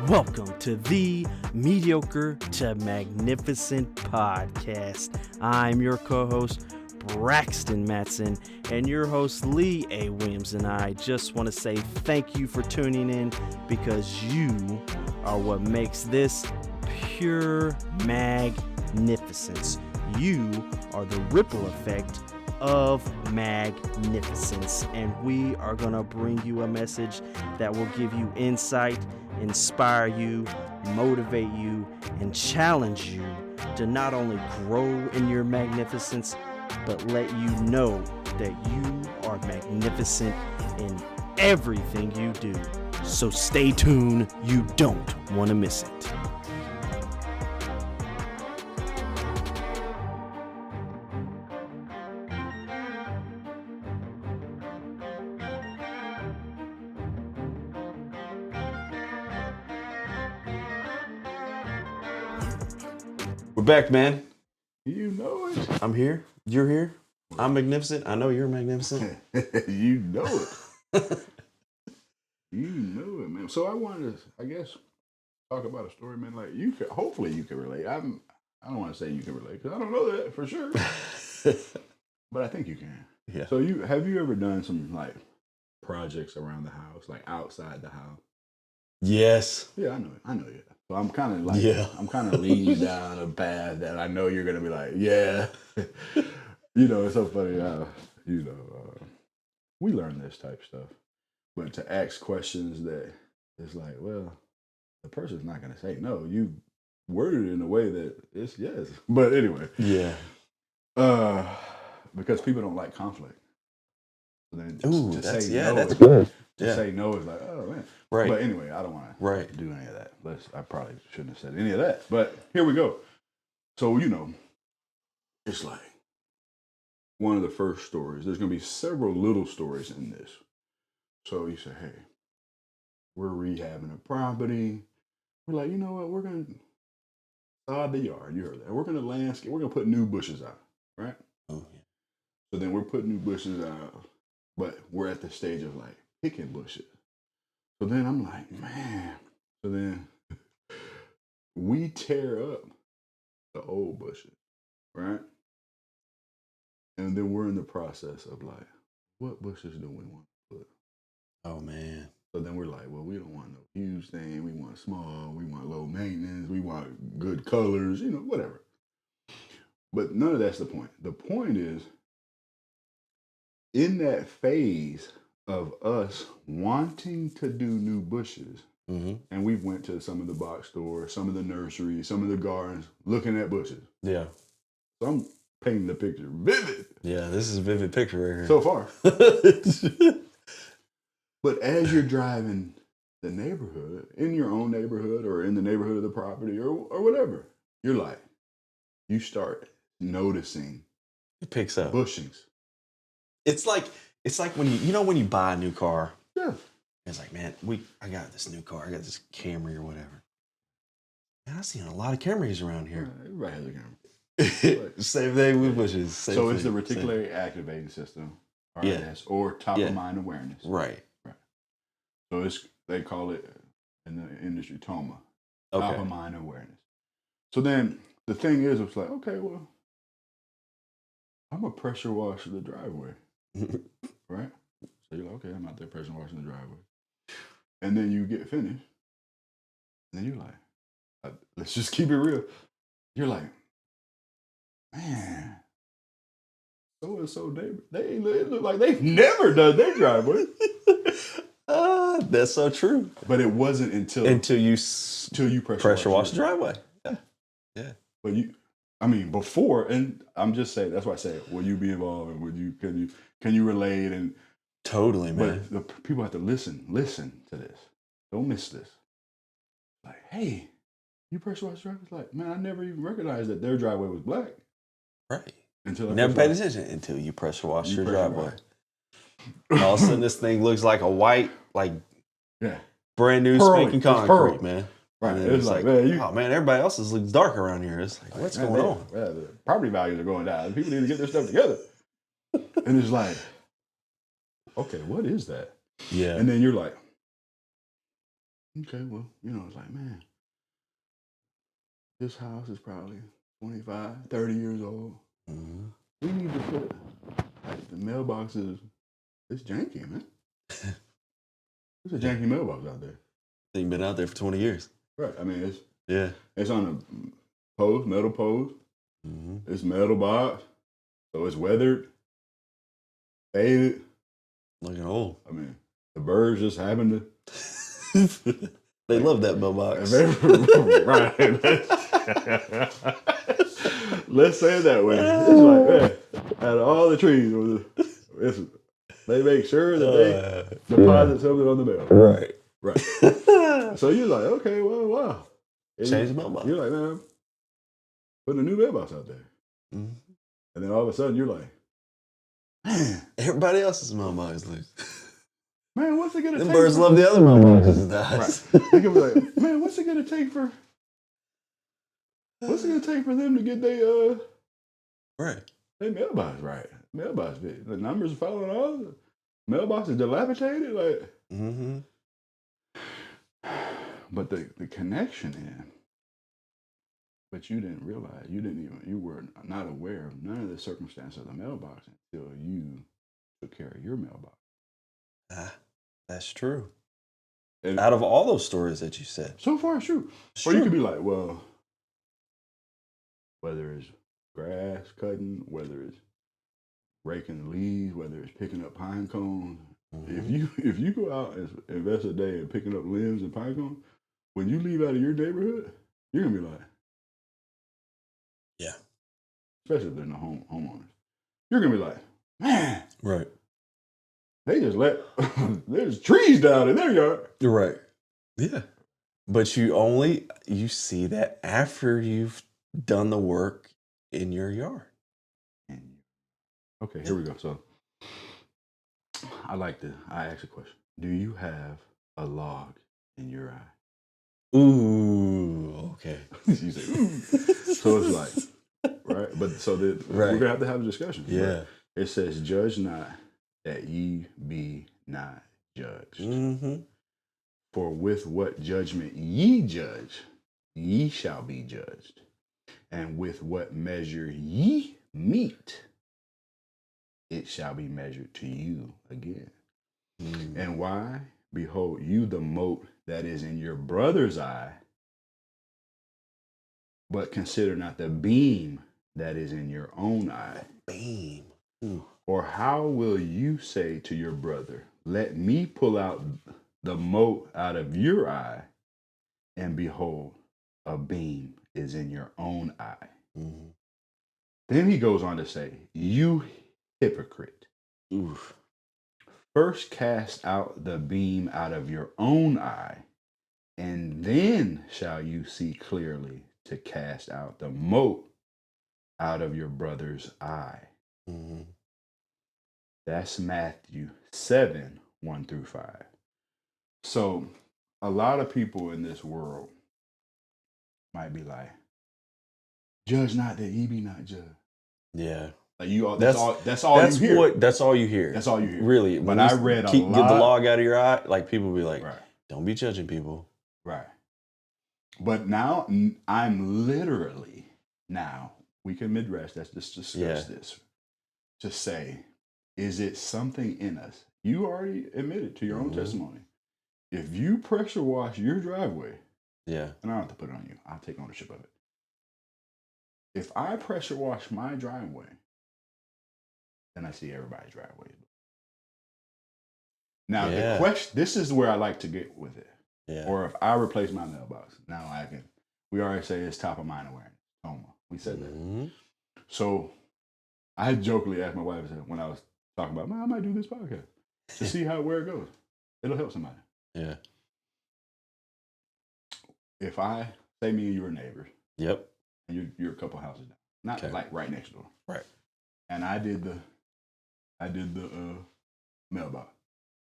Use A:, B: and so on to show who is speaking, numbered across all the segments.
A: Welcome to the Mediocre to Magnificent podcast. I'm your co-host, Braxton Matson, and your host, Lee A. Williams, and I just want to say thank you for tuning in because you are what makes this pure magnificence. You are the ripple effect of magnificence, and we are going to bring you a message that will give you insight, inspire you, motivate you, and challenge you to not only grow in your magnificence, but let you know that you are magnificent in everything you do. So stay tuned, you don't want to miss it. We're back, man.
B: You know it.
A: I'm here. You're here. I'm magnificent. I know you're magnificent.
B: You know it. You know it, man. So I wanted to, I guess, talk about a story, man. Like hopefully you can relate. I don't want to say you can relate because I don't know that for sure, but I think you can.
A: Yeah.
B: So have you ever done some like projects around the house, like outside the house?
A: Yes.
B: Yeah, I know it. I know it. So I'm kind of like, I'm kind of leading you down a path that I know you're gonna be like, yeah. It's so funny how we learn this type of stuff, but to ask questions that it's like, well, the person's not gonna say no. You worded it in a way that it's yes. But anyway,
A: Yeah.
B: because people don't like conflict. So then
A: that's
B: no,
A: good.
B: Say no is like, oh man.
A: Right.
B: But anyway, I don't want to do any of that. I probably shouldn't have said any of that. But here we go. So, it's like one of the first stories. There's going to be several little stories in this. So you say, hey, we're rehabbing a property. We're like, you know what? We're going to sod the yard. You heard that. We're going to landscape. We're going to put new bushes out, right?
A: Oh, yeah.
B: So then we're putting new bushes out, but we're at the stage of like picking bushes. So then I'm like, man. So then we tear up the old bushes, right? And then we're in the process of like, what bushes do we want to put?
A: Oh, man.
B: So then we're like, well, we don't want no huge thing. We want small. We want low maintenance. We want good colors, whatever. But none of that's the point. The point is, in that phase of us wanting to do new bushes, and we went to some of the box stores, some of the nurseries, some of the gardens, looking at bushes.
A: Yeah.
B: So I'm painting the picture vivid.
A: Yeah, this is a vivid picture right here.
B: So far. But as you're driving the neighborhood, in your own neighborhood or in the neighborhood of the property or whatever, you're like, you start noticing
A: It picks up.
B: bushings.
A: It's like when you buy a new car.
B: Yeah.
A: It's like, man, I got this new car. I got this Camry or whatever. Man, I've seen a lot of Camrys around here.
B: Everybody has a Camry.
A: Same thing with bushes.
B: So it's the reticular activating system, RAS, or top of mind awareness.
A: Right.
B: So they call it in the industry TOMA, top of mind awareness. So then the thing is, it's like, okay, well, I'm gonna pressure wash the driveway, right? So you're like, okay, I'm out there pressure washing the driveway, and then you get finished, and then you're like, let's just keep it real. You're like, man, so and so they look like they've never done their driveway.
A: That's so true.
B: But it wasn't until you pressure wash the driveway.
A: Yeah.
B: But before, and I'm just saying, that's why I say, will you be involved, and can you relate, and
A: totally, man.
B: But the people have to listen to this. Don't miss this. Like, hey, you pressure wash driveway? It's like, man, I never even recognized that their driveway was black.
A: Right.
B: Until
A: never paid attention until you pressure wash your driveway. All of a sudden, this thing looks like a white, brand new spanking concrete, man.
B: Right.
A: It's like, man, everybody else's looks dark around here. It's like, what's going on?
B: Yeah, the property values are going down. People need to get their stuff together. And it's like, okay, what is that?
A: Yeah.
B: And then you're like, Okay, well, it's like, man, this house is probably 25, 30 years old.
C: Mm-hmm.
B: We need to put, like, the mailbox it's janky, man. There's a janky mailbox out there.
C: Thing been out there for 20 years.
B: Right. I mean,
C: Yeah.
B: it's on a post, metal post.
C: Mm-hmm.
B: It's metal box, so it's weathered, faded.
C: Looking old.
B: I mean, the birds just happen
C: to. They love that mailbox.
B: Right. Let's say it that way. It's like, man, out of all the trees, they make sure that they deposit something on the mail.
C: Right.
B: Right. So you're like, okay, well, wow.
C: Change the mailbox.
B: You're like, man, putting a new mailbox out there.
C: Mm-hmm.
B: And then all of a sudden you're like, man.
C: Everybody else's mailbox is loose.
B: Man, what's it going to take?
C: Them birds love the other mailboxes.
B: Right. They can be like, man, what's it going to take for them to get their mailbox right? Mailbox fit. The numbers are falling off. The mailbox is dilapidated. Like,
C: mm-hmm.
B: But the connection in, but you didn't realize, you were not aware of none of the circumstance of the mailbox until you took care of your mailbox.
C: That's true.
B: And
C: out of all those stories that you said.
B: So far, it's true. Or you could be like, well, whether it's grass cutting, whether it's raking leaves, whether it's picking up pine cones, if you go out and invest a day in picking up limbs and pine cones, when you leave out of your neighborhood, you're gonna be like,
C: yeah,
B: especially if they're no homeowners, you're gonna be like, man,
C: right?
B: They just there's trees down in their yard.
C: You're right. Yeah, but you see that after you've done the work in your yard.
B: Okay, here we go. So I ask a question. Do you have a log in your eye?
C: Ooh, okay.
B: You say, ooh. So it's like, right? But so we're going to have a discussion.
C: Yeah.
B: But it says, judge not that ye be not judged.
C: Mm-hmm.
B: For with what judgment ye judge, ye shall be judged. And with what measure ye meet, it shall be measured to you again. Mm. And why? Behold, you the mote that is in your brother's eye, but consider not the beam that is in your own eye.
C: Beam. Ooh.
B: Or how will you say to your brother, let me pull out the mote out of your eye, and behold, a beam is in your own eye. Mm-hmm. Then he goes on to say, you hypocrite. Oof. First cast out the beam out of your own eye, and then shall you see clearly to cast out the mote out of your brother's eye. Mm-hmm. That's Matthew 7, 1-5. So a lot of people in this world might be like, judge not that ye be not judged. Yeah. Like that's all you hear.
C: That's all you hear.
B: That's all you hear.
C: Really.
B: But I read a lot.
C: Get the log out of your eye. Like people be like, don't be judging people.
B: Right. But now I'm literally, we can mid-rest. Let's just discuss this. Just say, is it something in us? You already admitted to your own testimony. If you pressure wash your driveway, and I don't have to put it on you, I'll take ownership of it. If I pressure wash my driveway, then I see everybody's driveway. Now, the question, this is where I like to get with it. Yeah. Or if I replace my mailbox, now we already say it's top of mind awareness. We said that. So I had jokingly asked my wife when I was talking about, I might do this podcast to see where it goes. It'll help somebody. Yeah. If I say me and you are neighbors. Yep. And you're a couple houses down. Not like right next door. Right. And I did the mailbox.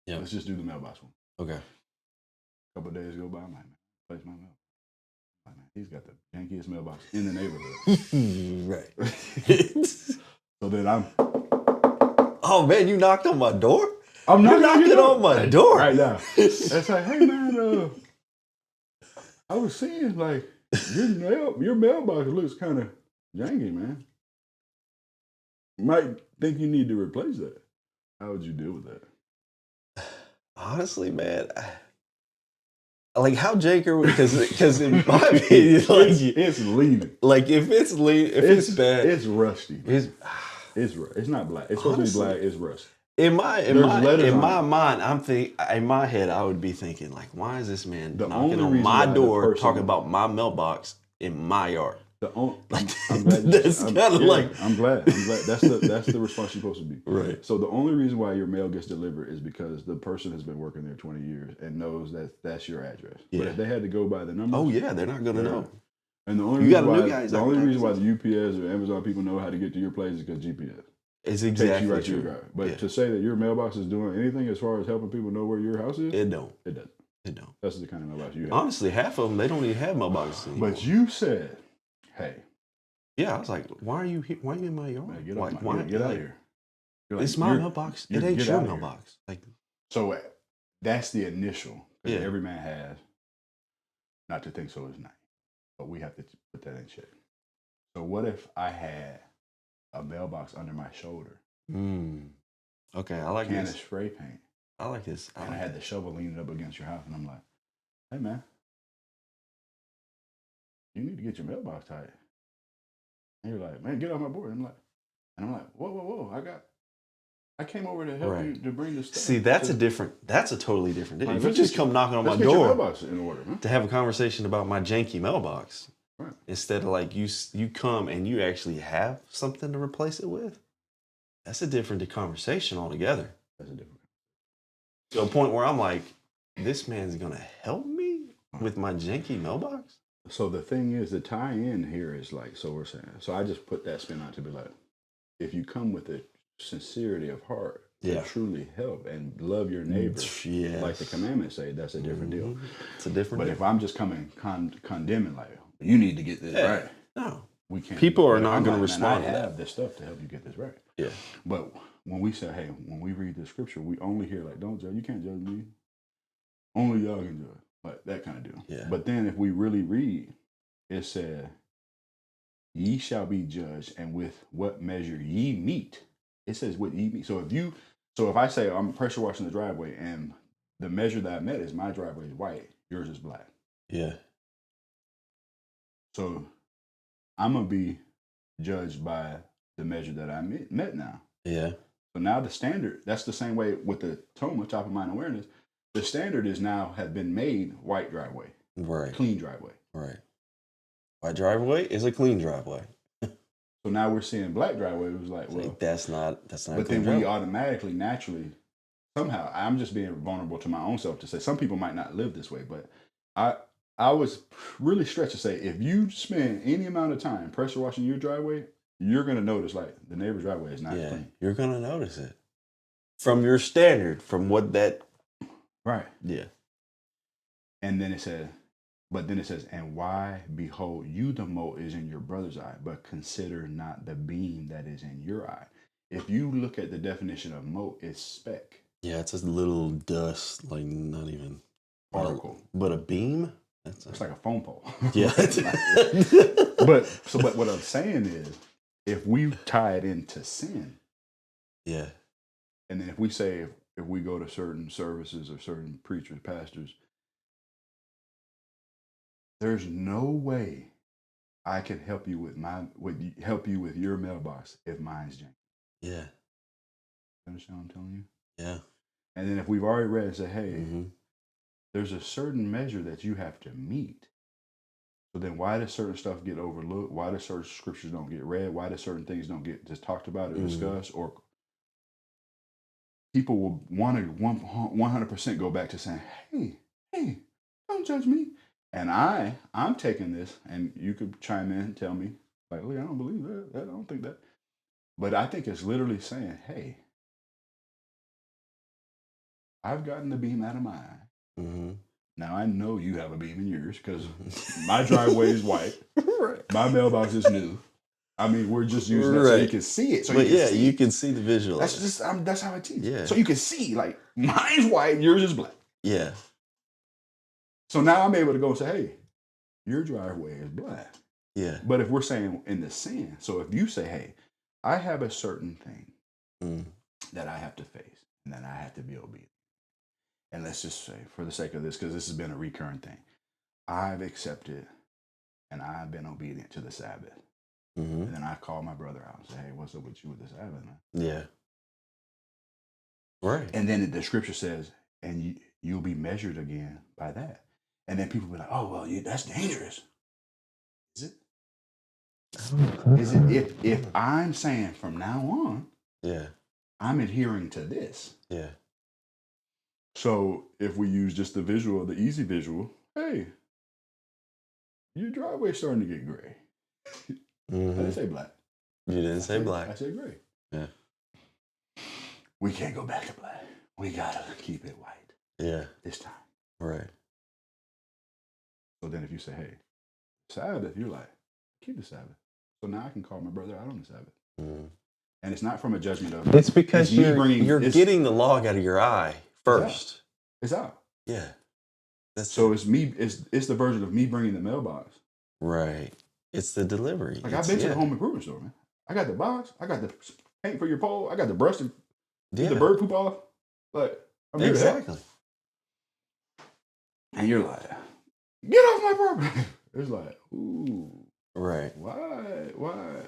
B: Yeah. Let's just do the mailbox one. Okay. A couple of days go by, I'm like, man, place my mailbox. Like, man, he's got the jankiest mailbox in the neighborhood. Right. So then
C: oh man, you knocked on my door?
B: I'm knocking
C: on my door
B: right now. It's like, hey man, I was seeing like your mailbox looks kind of janky, man. You might think you need to replace that. How would you deal with that?
C: Honestly, man, like how Jaker, because in my opinion, like
B: it's leaning.
C: Like if it's bad,
B: it's rusty.
C: It's
B: It's not black. It's supposed to be black. It's rusty.
C: In my mind, in my head, I would be thinking like, why is this man knocking on my door talking about my mailbox in my yard?
B: I'm glad. I'm glad. That's the response you're supposed to be.
C: Right.
B: So the only reason why your mail gets delivered is because the person has been working there 20 years and knows that that's your address. Yeah. But if they had to go by the numbers,
C: oh yeah, they're not gonna know.
B: And the only reason why the UPS or Amazon people know how to get to your place is because GPS.
C: It's exactly
B: takes you right to your drive. But to say that your mailbox is doing anything as far as helping people know where your house is,
C: it don't.
B: It doesn't.
C: It don't.
B: That's the kind of mailbox you have.
C: Honestly, half of them they don't even have mailboxes anymore.
B: But you said, "Hey."
C: Yeah, I was like, "Why are you in my yard?
B: Man, get out of here."
C: Like, it's my mailbox. It ain't your mailbox. Like,
B: so that's the initial. Yeah. Every man has. Not to think so is nice, but we have to put that in check. So what if I had a mailbox under my shoulder?
C: Okay, I like
B: can
C: this.
B: Of spray paint.
C: I like this.
B: I had the shovel leaning up against your house, and I'm like, "Hey man, you need to get your mailbox tight." And you're like, "Man, get off my board." I'm like, "Whoa! I came over to help you to bring this stuff."
C: See, that's a totally different deal. If you just come knocking on my door
B: your mailbox in order,
C: to have a conversation about my janky mailbox,
B: right.
C: Instead of like you come and you actually have something to replace it with, that's a different conversation altogether.
B: That's a different.
C: To a point where I'm like, this man's gonna help me with my janky mailbox.
B: So the thing is, the tie-in here is like, so we're saying. So I just put that spin on to be like, if you come with a sincerity of heart to truly help and love your neighbor, like the commandments say, that's a different deal.
C: It's a different deal.
B: But if I'm just coming condemning, like, you need to get this right.
C: No.
B: We can't.
C: People are not going to respond to that.
B: I have this stuff to help you get this right.
C: Yeah.
B: But when we say, hey, when we read the scripture, we only hear like, don't judge. You can't judge me. Only y'all can judge. Like that kind of deal.
C: Yeah.
B: But then if we really read, it said, ye shall be judged, and with what measure ye meet. It says what ye meet. So if I say I'm pressure washing the driveway and the measure that I met is my driveway is white, yours is black.
C: Yeah.
B: So I'm going to be judged by the measure that I met now.
C: Yeah.
B: So now the standard, that's the same way with the TOMA, top of mind awareness. The standard is now have been made white driveway.
C: Right.
B: Clean driveway.
C: Right. White driveway is a clean driveway.
B: So now we're seeing black driveway. It was like, well,
C: that's not.
B: But then we automatically, naturally, somehow, I'm just being vulnerable to my own self to say some people might not live this way, but I was really stretched to say if you spend any amount of time pressure washing your driveway, you're gonna notice like the neighbor's driveway is not clean.
C: You're gonna notice it from your standard, from what that.
B: Right.
C: Yeah.
B: And then it says, and why behold you the mote is in your brother's eye, but consider not the beam that is in your eye. If you look at the definition of mote, it's speck.
C: Yeah, it's a little dust, like not even
B: particle.
C: But a beam?
B: It's like a phone pole.
C: Yeah.
B: but what I'm saying is, if we tie it into sin,
C: yeah,
B: and then if we say if we go to certain services or certain preachers, pastors, there's no way I can help you with your mailbox if mine's janky.
C: Yeah.
B: You understand what I'm telling you?
C: Yeah.
B: And then if we've already read and say, hey, there's a certain measure that you have to meet. So then why does certain stuff get overlooked? Why does certain scriptures don't get read? Why do certain things don't get just talked about or discussed? Or people will want to 100% go back to saying, hey, don't judge me. And I'm taking this, and you could chime in and tell me, like, I don't believe that. I don't think that. But I think it's literally saying, hey, I've gotten the beam out of my eye.
C: Mm-hmm.
B: Now I know you have a beam in yours because my driveway is white. Right. My mailbox is new. I mean, we're just using it so you can see it. So
C: you can see the visual.
B: That's how I teach.
C: Yeah.
B: So you can see, like, mine's white, yours is black.
C: Yeah.
B: So now I'm able to go and say, hey, your driveway is black.
C: Yeah.
B: But if we're saying in the sin, so if you say, hey, I have a certain thing that I have to face and that I have to be obedient. And let's just say, for the sake of this, because this has been a recurring thing, I've accepted and I've been obedient to the Sabbath. And then I call my brother out and say, hey, what's up with you with the Sabbath, man?
C: Yeah. Right.
B: And then the scripture says, and you'll be measured again by that. And then people be like, oh, well, that's dangerous. Is it? Is it if I'm saying from now on,
C: yeah,
B: I'm adhering to this.
C: Yeah.
B: So if we use just the visual, the easy visual, hey, your driveway's starting to get gray. I didn't say black.
C: You didn't say black.
B: I said gray.
C: Yeah.
B: We can't go back to black. We gotta keep it white.
C: Yeah.
B: This time.
C: Right.
B: So then if you say, hey, Sabbath, you're like, keep the Sabbath. So now I can call my brother out on the Sabbath. And it's not from a judgment of...
C: It's because you're getting the log out of your eye first.
B: It's out.
C: Yeah.
B: So it's me, it's the version of me bringing the mailbox.
C: Right. It's the delivery.
B: Like I've been to the home improvement store, man. I got the box. I got the paint for your pole. I got the brush to get the bird poop off. Like, I'm
C: exactly.
B: And you're like, get off my property. It's like, ooh.
C: Right.
B: Why?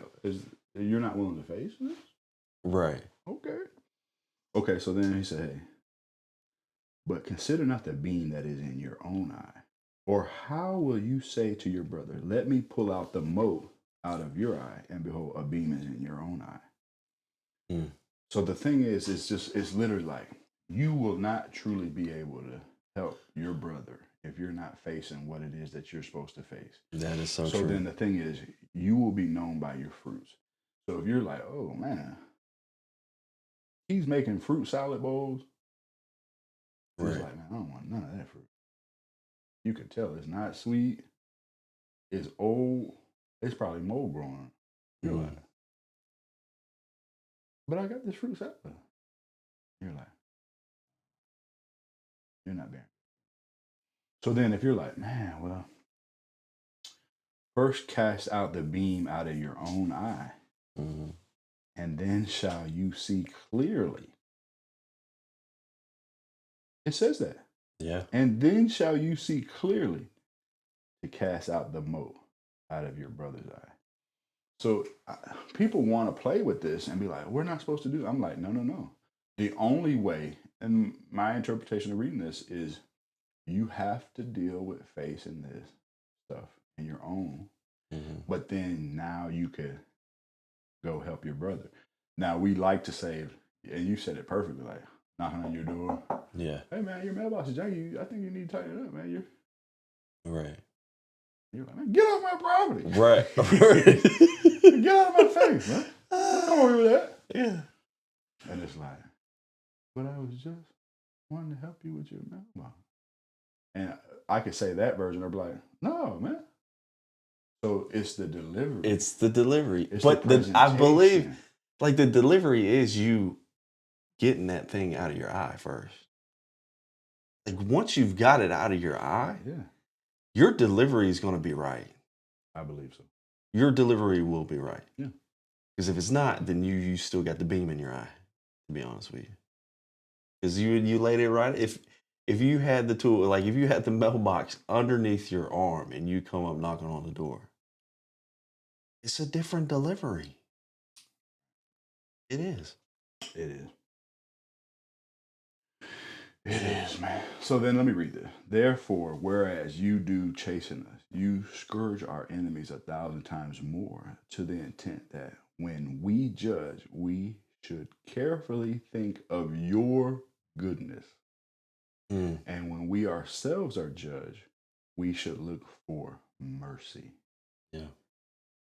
B: You're not willing to face this?
C: Right.
B: Okay, so then he said, hey, but consider not the beam that is in your own eye. Or how will you say to your brother, let me pull out the mote out of your eye, and behold, a beam is in your own eye. So the thing is, it's literally like, you will not truly be able to help your brother if you're not facing what it is that you're supposed to face.
C: That is so true.
B: So then the thing is, you will be known by your fruits. So if you're like, oh man, he's making fruit salad bowls. Right. It's like, man, I don't want none of that fruit. You can tell it's not sweet. It's old. It's probably mold growing. You're like, but I got this fruit salad. You're like, you're not bearing. So then if you're like, man, well, first cast out the beam out of your own eye, and then shall you see clearly. It says that.
C: Yeah.
B: And then shall you see clearly to cast out the mote out of your brother's eye. So people want to play with this and be like, we're not supposed to do that. I'm like, no. The only way, and my interpretation of reading this is, you have to deal with facing this stuff in your own. But then now you could go help your brother. Now we like to say, and you said it perfectly, like knocking on your door.
C: Yeah.
B: Hey man, your mailbox is janky. I think you need to tighten it up, man.
C: Right.
B: You're like, man, get off my property.
C: Right.
B: Get out of my face, man. Don't come over with that.
C: Yeah.
B: And it's like, but I was just wanting to help you with your mailbox. And I could say that version or be like, no, man. So it's the delivery.
C: It's the delivery.
B: It's
C: but I believe, like, the delivery is you getting that thing out of your eye first. Like, once you've got it out of your eye, your delivery is going to be right.
B: I believe so.
C: Your delivery will be right.
B: Yeah.
C: Because if it's not, then you still got the beam in your eye, to be honest with you. Because you laid it right. If you had the tool, like if you had the mailbox underneath your arm and you come up knocking on the door, it's a different delivery. It is.
B: It is. It is, man. So then let me read this. Therefore, whereas you do chasten us, you scourge our enemies 1,000 times more, to the intent that when we judge, we should carefully think of your goodness. And when we ourselves are judged, we should look for mercy.
C: Yeah.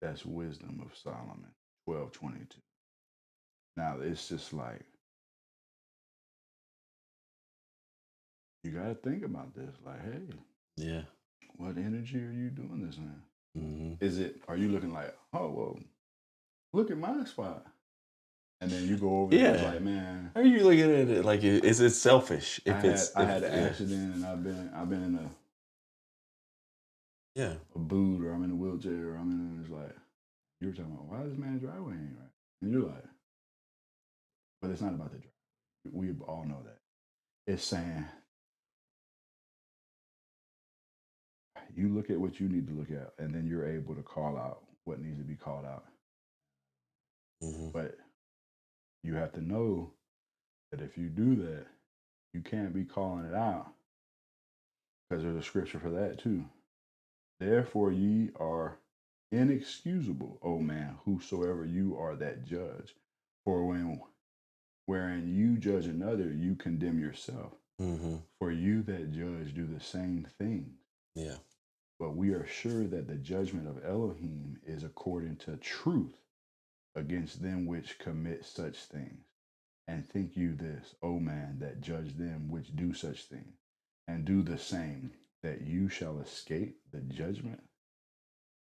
B: That's wisdom of Solomon, 12:22. Now, it's just like, you got to think about this. Like, hey, what energy are you doing this in? Are you looking like, oh, well, look at my spot? And then you go over there and it's like, man.
C: Are you looking at it like, is it selfish?
B: I had an accident and I've been in
C: Yeah.
B: a boot or I'm in a wheelchair or I'm in, it's like, you were talking about, why is this man's driveway ain't right? And you're like, but it's not about the drive. We all know that. It's saying, you look at what you need to look at, and then you're able to call out what needs to be called out.
C: Mm-hmm.
B: But you have to know that if you do that, you can't be calling it out because there's a scripture for that too. Therefore, ye are inexcusable, O man, whosoever you are that judge. For wherein you judge another, you condemn yourself.
C: Mm-hmm.
B: For you that judge do the same thing.
C: Yeah.
B: But we are sure that the judgment of Elohim is according to truth against them which commit such things. And think you this, O man, that judge them which do such things, and do the same, that you shall escape the judgment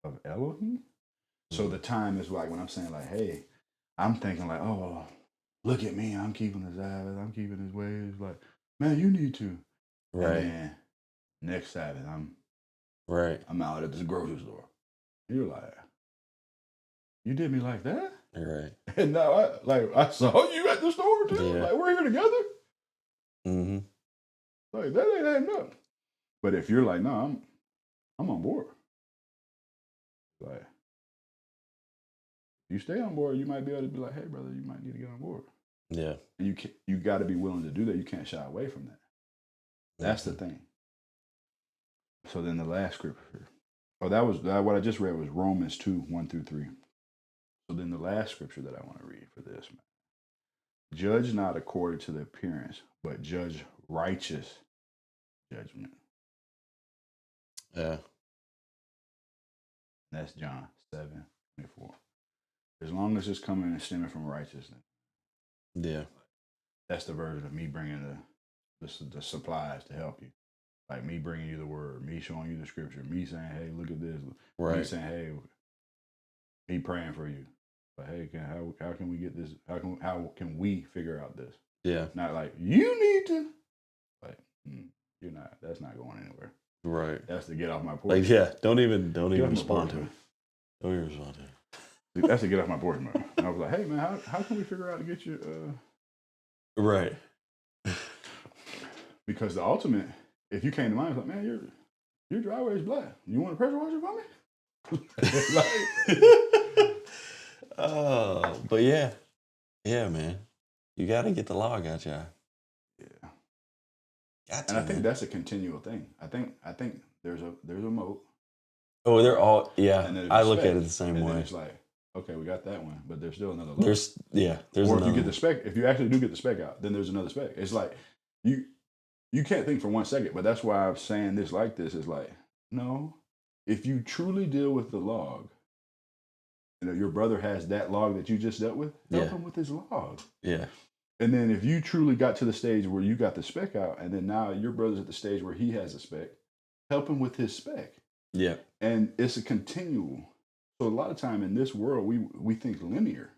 B: of Elohim? So the time is like when I'm saying like, hey, I'm thinking like, oh, look at me, I'm keeping the Sabbath, I'm keeping his ways. Like, man, you need to.
C: Right.
B: And then next Sabbath,
C: Right.
B: I'm out at this grocery store. You're like, you did me like that?
C: Right.
B: And now I saw you at the store too.
C: Yeah.
B: Like, we're here together.
C: Mm-hmm.
B: Like, that ain't adding up. But if you're like, no, I'm on board. Like, you stay on board, you might be able to be like, hey, brother, you might need to get on board.
C: Yeah.
B: And you got to be willing to do that. You can't shy away from that. That's the thing. So then the last scripture. Oh, what I just read was Romans 2, 1-3. So then the last scripture that I want to read for this, man. Judge not according to the appearance, but judge righteous judgment.
C: Yeah.
B: That's John 7:24. As long as it's coming and stemming from righteousness.
C: Yeah.
B: That's the version of me bringing the supplies to help you. Like me bringing you the word, me showing you the scripture, me saying, hey, look at this.
C: Right.
B: Me saying, hey, me praying for you. But hey, how can we get this? How can we figure out this?
C: Yeah.
B: Not like, you need to. Like, you're not. That's not going anywhere.
C: Right.
B: That's to get off my porch.
C: Like, yeah, don't even respond to
B: it.
C: it. Don't even respond to it.
B: That's to get off my porch, man. And I was like, hey, man, how can we figure out to get you?
C: Right.
B: Because the ultimate, if you came to mind, it's like, man, your driveway is black. You want a pressure washer for me?
C: But yeah, man, you got to get the log out, y'all.
B: Yeah.
C: Got to,
B: and I think
C: man.
B: that's a continual thing. I think there's a moat.
C: Oh, they're all, yeah. I look
B: spec,
C: at it the same
B: and
C: way.
B: Then it's like, okay, we got that one, but there's still another load.
C: There's
B: or if you get
C: one.
B: the spec, if you actually do get the spec out, then there's another spec. It's like you can't think for 1 second, but that's why I'm saying this like this is like, no, if you truly deal with the log, your brother has that log that you just dealt with, help him with his log.
C: Yeah.
B: And then if you truly got to the stage where you got the spec out, and then now your brother's at the stage where he has a spec, help him with his spec.
C: Yeah.
B: And it's a continual. So a lot of time in this world, we think linear.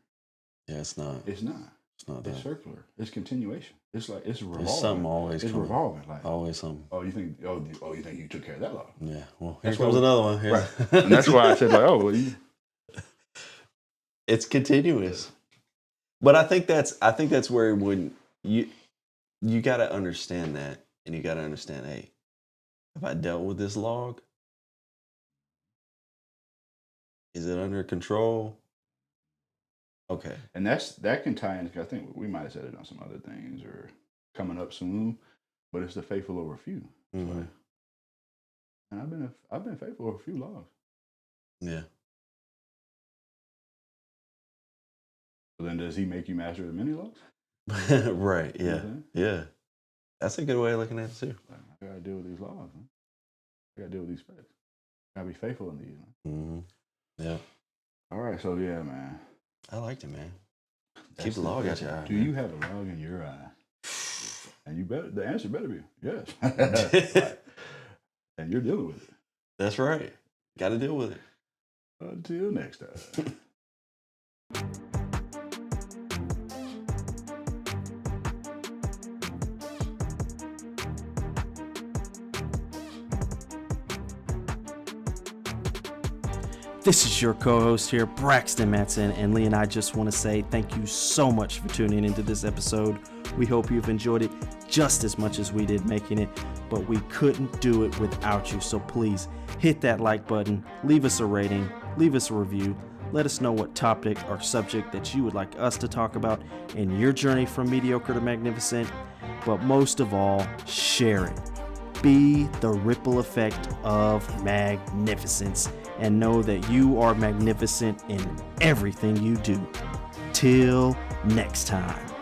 C: Yeah, it's not.
B: It's not.
C: It's not that.
B: It's circular. It's continuation. It's like it's revolving.
C: There's something always
B: It's
C: coming.
B: revolving. Like
C: always something.
B: you think you took care of that log?
C: Yeah. Well,
B: That's
C: here comes another one.
B: Right. And that's why I said like, oh, well,
C: it's continuous. But I think that's where when you got to understand that, and you got to understand, hey, have I dealt with this log? Is it under control? Okay.
B: And that can tie in. I think we might have said it on some other things or coming up soon, but it's the faithful over few.
C: Mm-hmm.
B: Like, and I've been faithful over a few logs.
C: Yeah.
B: So then, does he make you master of the many logs?
C: Right. Yeah.
B: You know
C: yeah. That's a good way of looking at it too.
B: like, I gotta deal with these logs. Man. I gotta deal with these specs. I gotta be faithful in these. Man.
C: Mm-hmm. Yeah.
B: All right. So yeah, man.
C: I liked it, man.
B: That's
C: Keep the log out your eye.
B: Do
C: man.
B: you have a log in your eye? And the answer better be yes. Right. And you're dealing with it.
C: That's right. Got to deal with it.
B: Until next time.
A: This is your co-host here, Braxton Matson, and Lee and I just want to say thank you so much for tuning into this episode. We hope you've enjoyed it just as much as we did making it, but we couldn't do it without you. So please hit that like button, leave us a rating, leave us a review. Let us know what topic or subject that you would like us to talk about in your journey from mediocre to magnificent. But most of all, share it. Be the ripple effect of magnificence and know that you are magnificent in everything you do. Till next time.